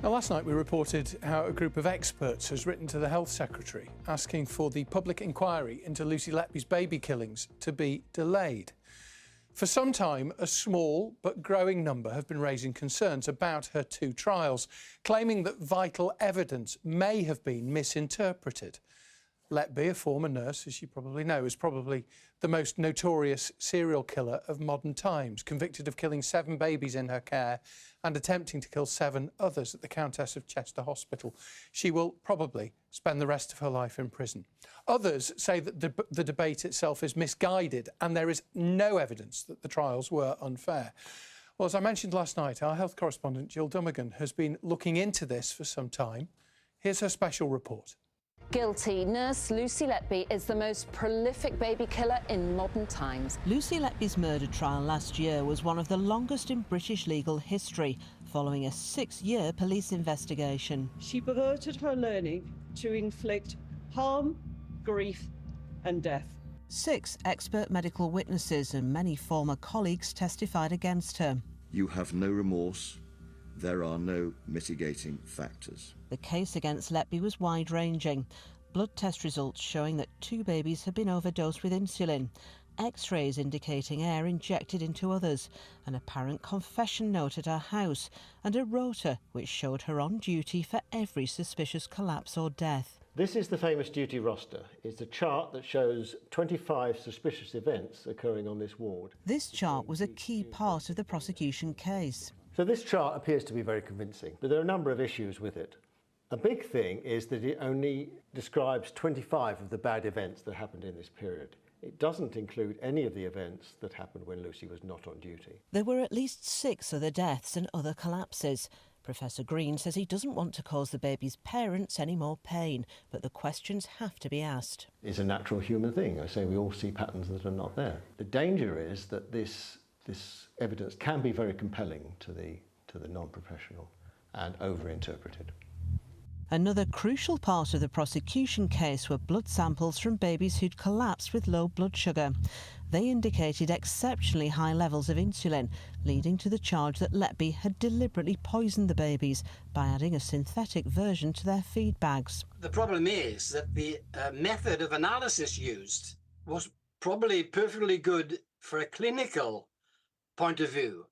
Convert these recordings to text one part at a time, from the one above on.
Now, last night we reported how a group of experts has written to the Health Secretary asking for the public inquiry into Lucy Letby's baby killings to be delayed. For some time, a small but growing number have been raising concerns about her two trials, claiming that vital evidence may have been misinterpreted. Letby, a former nurse, as you probably know, is probably the most notorious serial killer of modern times, convicted of killing 7 babies in her care and attempting to kill 7 others at the Countess of Chester Hospital. She will probably spend the rest of her life in prison. Others say that the debate itself is misguided and there is no evidence that the trials were unfair. Well, as I mentioned last night, our health correspondent Jill Dummigan has been looking into this for some time. Here's her special report. Guilty. Nurse Lucy Letby is the most prolific baby killer in modern times. Lucy Letby's murder trial last year was one of the longest in British legal history, following a 6-year police investigation. She perverted her learning to inflict harm, grief and death. 6 expert medical witnesses and many former colleagues testified against her. You have no remorse. There are no mitigating factors. The case against Letby was wide-ranging. Blood test results showing that 2 babies had been overdosed with insulin, X-rays indicating air injected into others, an apparent confession note at her house, and a rota which showed her on duty for every suspicious collapse or death. This is the famous duty roster. It's a chart that shows 25 suspicious events occurring on this ward. This chart was a key part of the prosecution case. So this chart appears to be very convincing, but there are a number of issues with it. A big thing is that it only describes 25 of the bad events that happened in this period. It doesn't include any of the events that happened when Lucy was not on duty. There were at least 6 other deaths and other collapses. Professor Green says he doesn't want to cause the baby's parents any more pain, but the questions have to be asked. It's a natural human thing. I say we all see patterns that are not there. The danger is that this evidence can be very compelling to the non-professional and over-interpreted. Another crucial part of the prosecution case were blood samples from babies who'd collapsed with low blood sugar. They indicated exceptionally high levels of insulin, leading to the charge that Letby had deliberately poisoned the babies by adding a synthetic version to their feed bags. The problem is that the method of analysis used was probably perfectly good for a clinical point of view,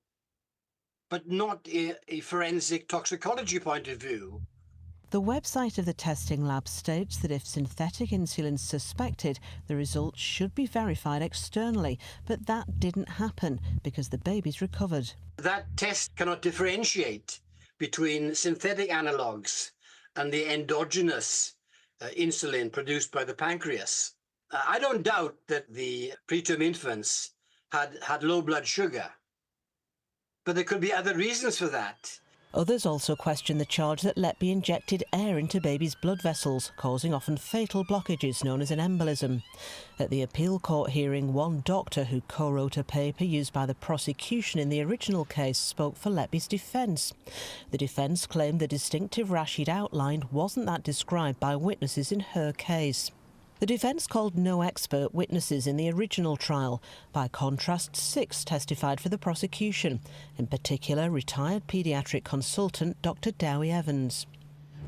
but not a forensic toxicology point of view. The website of the testing lab states that if synthetic insulin is suspected, the results should be verified externally, but that didn't happen because the babies recovered. That test cannot differentiate between synthetic analogues and the endogenous insulin produced by the pancreas. I don't doubt that the preterm infants had low blood sugar, but there could be other reasons for that. Others also question the charge that Letby injected air into babies' blood vessels, causing often fatal blockages known as an embolism. At the appeal court hearing, one doctor who co-wrote a paper used by the prosecution in the original case spoke for Letby's defence. The defence claimed the distinctive rash he'd outlined wasn't that described by witnesses in her case. The defence called no expert witnesses in the original trial. By contrast, 6 testified for the prosecution, in particular retired paediatric consultant Dr. Dowie Evans.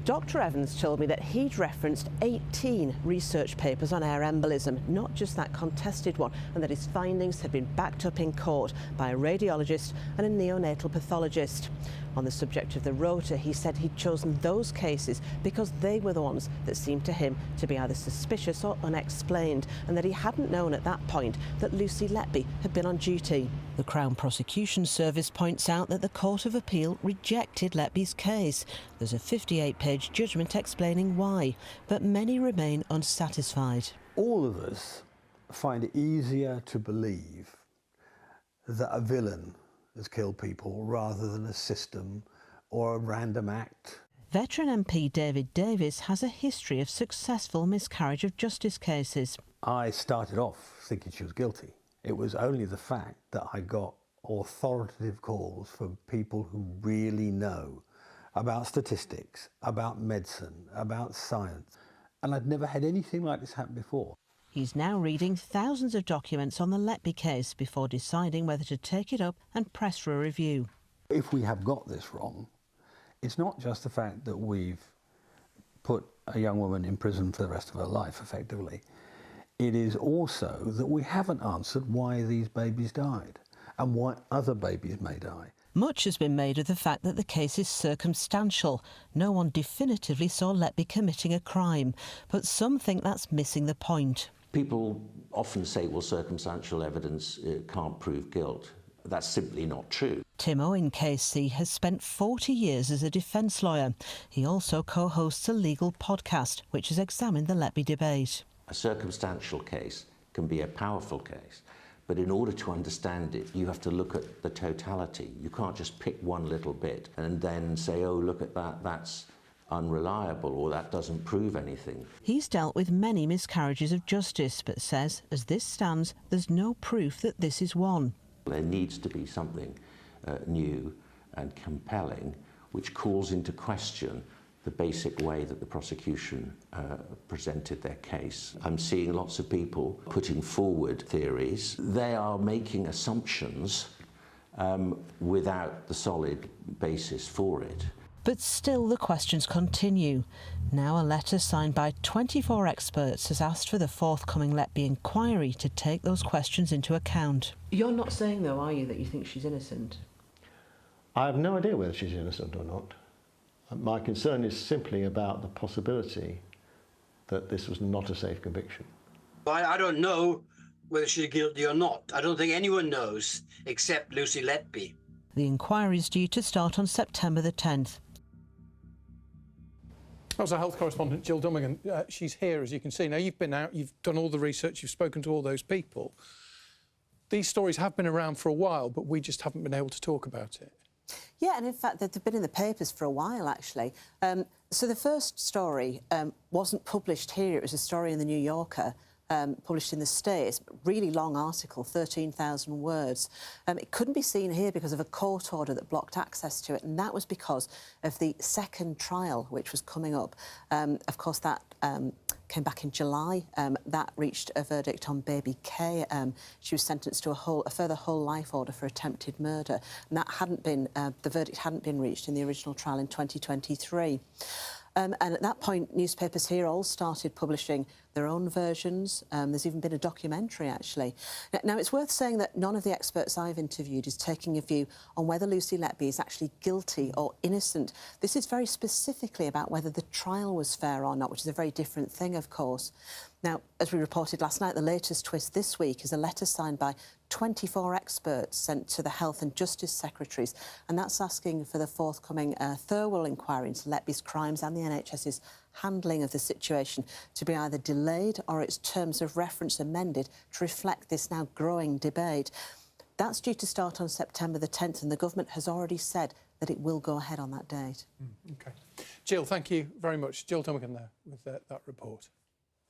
Dr. Evans told me that he'd referenced 18 research papers on air embolism, not just that contested one, and that his findings had been backed up in court by a radiologist and a neonatal pathologist. On the subject of the rota, he said he'd chosen those cases because they were the ones that seemed to him to be either suspicious or unexplained, and that he hadn't known at that point that Lucy Letby had been on duty. The Crown Prosecution Service points out that the Court of Appeal rejected Letby's case. There's a 58-page judgment explaining why, but many remain unsatisfied. All of us find it easier to believe that a villain has killed people rather than a system or a random act. Veteran MP David Davis has a history of successful miscarriage of justice cases. I started off thinking she was guilty. It was only the fact that I got authoritative calls from people who really know about statistics, about medicine, about science. And I'd never had anything like this happen before. He's now reading thousands of documents on the Letby case before deciding whether to take it up and press for a review. If we have got this wrong, It's not just the fact that we've put a young woman in prison for the rest of her life, effectively. It is also that we haven't answered why these babies died and why other babies may die. Much has been made of the fact that the case is circumstantial. No one definitively saw Letby committing a crime, but some think that's missing the point. People often say, well, circumstantial evidence can't prove guilt. That's simply not true. Tim Owen, KC, has spent 40 years as a defence lawyer. He also co-hosts a legal podcast which has examined the Letby debate. A circumstantial case can be a powerful case, but in order to understand it, you have to look at the totality. You can't just pick one little bit and then say, oh, look at that, that's unreliable, or that doesn't prove anything. He's dealt with many miscarriages of justice, but says, as this stands, there's no proof that this is one. There needs to be something new and compelling which calls into question the basic way that the prosecution presented their case. I'm seeing lots of people putting forward theories. They are making assumptions without the solid basis for it. But still the questions continue. Now a letter signed by 24 experts has asked for the forthcoming Letby inquiry to take those questions into account. You're not saying, though, are you, that you think she's innocent? I have no idea whether she's innocent or not. My concern is simply about the possibility that this was not a safe conviction. I don't know whether she's guilty or not. I don't think anyone knows except Lucy Letby. The inquiry is due to start on September the 10th. That was our health correspondent, Jill Dummigan. She's here, as you can see. Now, you've been out, you've done all the research, you've spoken to all those people. These stories have been around for a while, but we just haven't been able to talk about it. Yeah, and in fact, they've been in the papers for a while, actually. So the first story wasn't published here. It was a story in the New Yorker, published in the States. Really long article, 13,000 words. It couldn't be seen here because of a court order that blocked access to it, and that was because of the second trial, which was coming up. Of course, that came back in July. That reached a verdict on baby Kay. She was sentenced to a further whole life order for attempted murder, and that hadn't been the verdict hadn't been reached in the original trial in 2023. And at that point, newspapers here all started publishing their own versions. There's even been a documentary, actually. Now, it's worth saying that none of the experts I've interviewed is taking a view on whether Lucy Letby is actually guilty or innocent. This is very specifically about whether the trial was fair or not, which is a very different thing, of course. Now, as we reported last night, the latest twist this week is a letter signed by 24 experts sent to the Health and Justice Secretaries, and that's asking for the forthcoming thorough inquiry into Letby's crimes and the NHS's handling of the situation to be either delayed or its terms of reference amended to reflect this now growing debate. That's due to start on September the 10th, and the government has already said that it will go ahead on that date. OK. Jill, thank you very much. Jill Dummigan there with that report.